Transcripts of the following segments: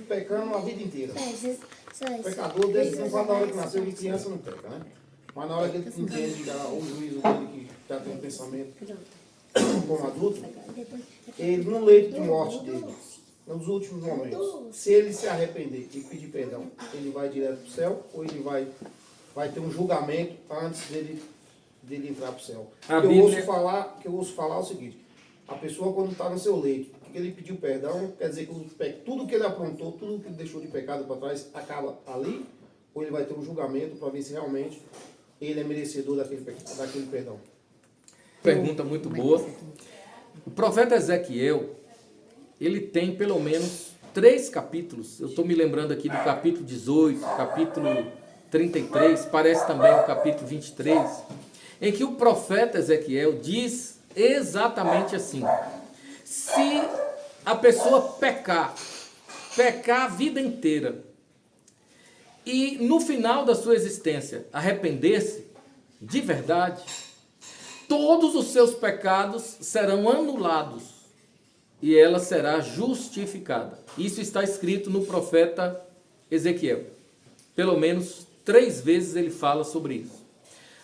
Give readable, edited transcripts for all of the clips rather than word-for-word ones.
pecando a vida inteira. O pecador, desde não fala na hora que nasceu, que criança não peca, né? Mas na hora que ele entende o juízo dele, que já tem um pensamento como adulto, ele, no leito de morte dele, nos últimos momentos, se ele se arrepender e pedir perdão, ele vai direto para o céu ou ele vai ter um julgamento antes dele entrar para o céu? O que eu ouço falar é o seguinte: a pessoa, quando está no seu leito, que ele pediu perdão, quer dizer que tudo que ele aprontou, tudo que ele deixou de pecado para trás, acaba ali, ou ele vai ter um julgamento para ver se realmente ele é merecedor daquele perdão? Pergunta muito boa. O profeta Ezequiel, ele tem pelo menos 3 capítulos. Eu estou me lembrando aqui do capítulo 18, capítulo 33, parece também o capítulo 23, em que o profeta Ezequiel diz exatamente assim: se a pessoa pecar a vida inteira, e no final da sua existência arrepender-se de verdade, todos os seus pecados serão anulados e ela será justificada. Isso está escrito no profeta Ezequiel. Pelo menos 3 vezes ele fala sobre isso.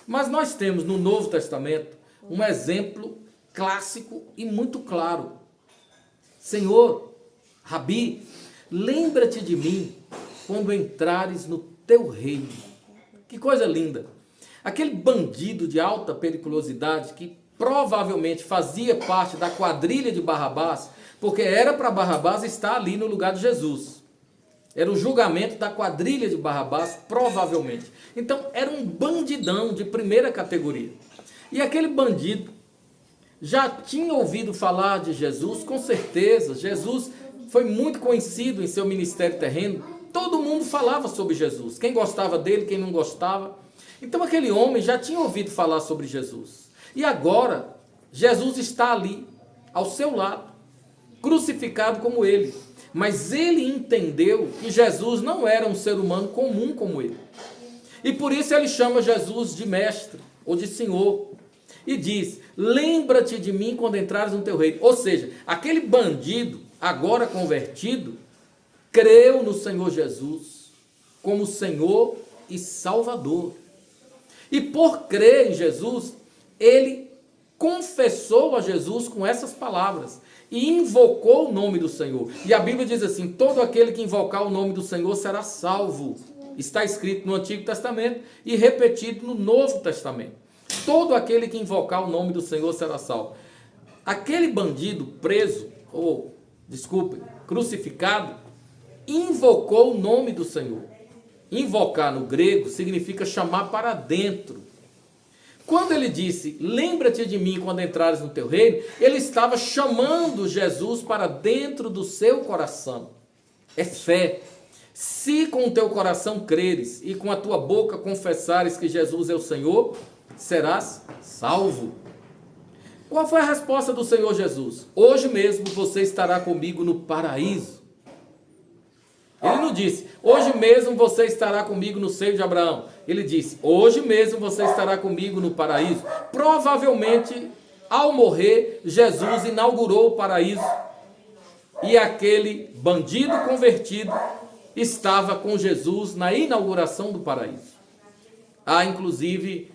Mas nós temos no Novo Testamento um exemplo clássico e muito claro. Senhor, Rabi, lembra-te de mim quando entrares no teu reino. Que coisa linda! Aquele bandido de alta periculosidade que provavelmente fazia parte da quadrilha de Barrabás, porque era para Barrabás estar ali no lugar de Jesus. Era o julgamento da quadrilha de Barrabás, provavelmente. Então, era um bandidão de primeira categoria. E aquele bandido já tinha ouvido falar de Jesus, com certeza. Jesus foi muito conhecido em seu ministério terreno. Todo mundo falava sobre Jesus. Quem gostava dele, quem não gostava. Então, aquele homem já tinha ouvido falar sobre Jesus. E agora, Jesus está ali, ao seu lado, crucificado como ele. Mas ele entendeu que Jesus não era um ser humano comum como ele. E por isso ele chama Jesus de mestre ou de senhor. E diz: lembra-te de mim quando entrares no teu reino. Ou seja, aquele bandido, agora convertido, creu no Senhor Jesus como Senhor e Salvador. E por crer em Jesus, ele confessou a Jesus com essas palavras e invocou o nome do Senhor. E a Bíblia diz assim: todo aquele que invocar o nome do Senhor será salvo. Está escrito no Antigo Testamento e repetido no Novo Testamento. Todo aquele que invocar o nome do Senhor será salvo. Aquele bandido preso, crucificado, invocou o nome do Senhor. Invocar no grego significa chamar para dentro. Quando ele disse: lembra-te de mim quando entrares no teu reino, ele estava chamando Jesus para dentro do seu coração. É fé. Se com o teu coração creres e com a tua boca confessares que Jesus é o Senhor, serás salvo. Qual foi a resposta do Senhor Jesus? Hoje mesmo você estará comigo no paraíso. Ele não disse: hoje mesmo você estará comigo no seio de Abraão. Ele disse: hoje mesmo você estará comigo no paraíso. Provavelmente, ao morrer, Jesus inaugurou o paraíso. E aquele bandido convertido estava com Jesus na inauguração do paraíso. Há, inclusive,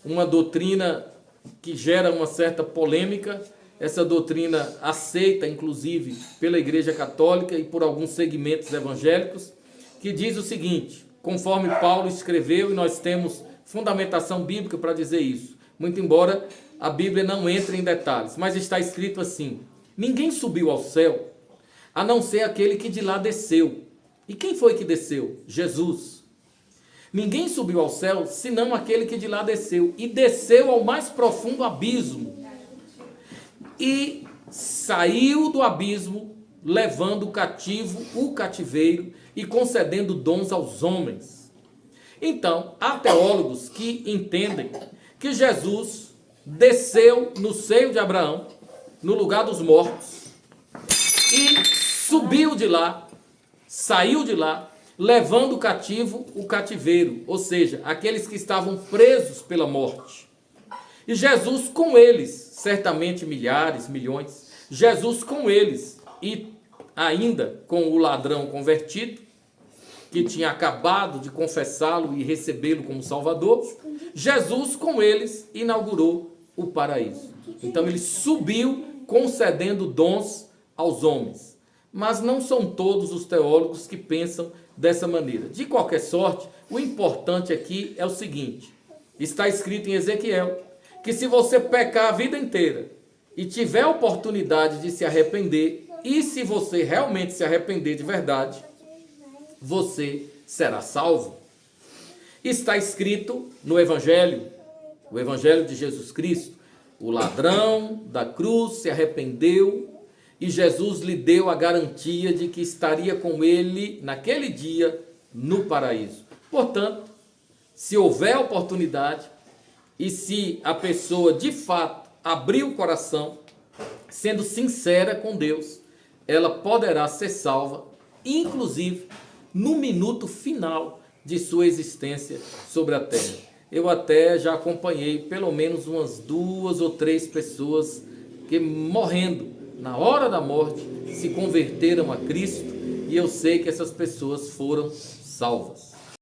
uma doutrina que gera uma certa polêmica. Essa doutrina aceita, inclusive, pela Igreja Católica e por alguns segmentos evangélicos, que diz o seguinte, conforme Paulo escreveu, e nós temos fundamentação bíblica para dizer isso, muito embora a Bíblia não entre em detalhes, mas está escrito assim: ninguém subiu ao céu, a não ser aquele que de lá desceu. E quem foi que desceu? Jesus. Ninguém subiu ao céu, senão aquele que de lá desceu, e desceu ao mais profundo abismo. E saiu do abismo, levando cativo o cativeiro e concedendo dons aos homens. Então, há teólogos que entendem que Jesus desceu no seio de Abraão, no lugar dos mortos, e subiu de lá, saiu de lá, levando cativo o cativeiro, ou seja, aqueles que estavam presos pela morte. E Jesus com eles, certamente milhares, milhões, Jesus com eles, e ainda com o ladrão convertido, que tinha acabado de confessá-lo e recebê-lo como Salvador, Jesus com eles inaugurou o paraíso. Então ele subiu concedendo dons aos homens. Mas não são todos os teólogos que pensam dessa maneira. De qualquer sorte, o importante aqui é o seguinte: está escrito em Ezequiel que se você pecar a vida inteira e tiver a oportunidade de se arrepender, e se você realmente se arrepender de verdade, você será salvo. Está escrito no Evangelho, o Evangelho de Jesus Cristo: o ladrão da cruz se arrependeu e Jesus lhe deu a garantia de que estaria com ele naquele dia no paraíso. Portanto, se houver oportunidade e se a pessoa de fato abrir o coração, sendo sincera com Deus, ela poderá ser salva, inclusive no minuto final de sua existência sobre a terra. Eu até já acompanhei pelo menos umas 2 ou 3 pessoas que, morrendo na hora da morte, se converteram a Cristo, e eu sei que essas pessoas foram salvas.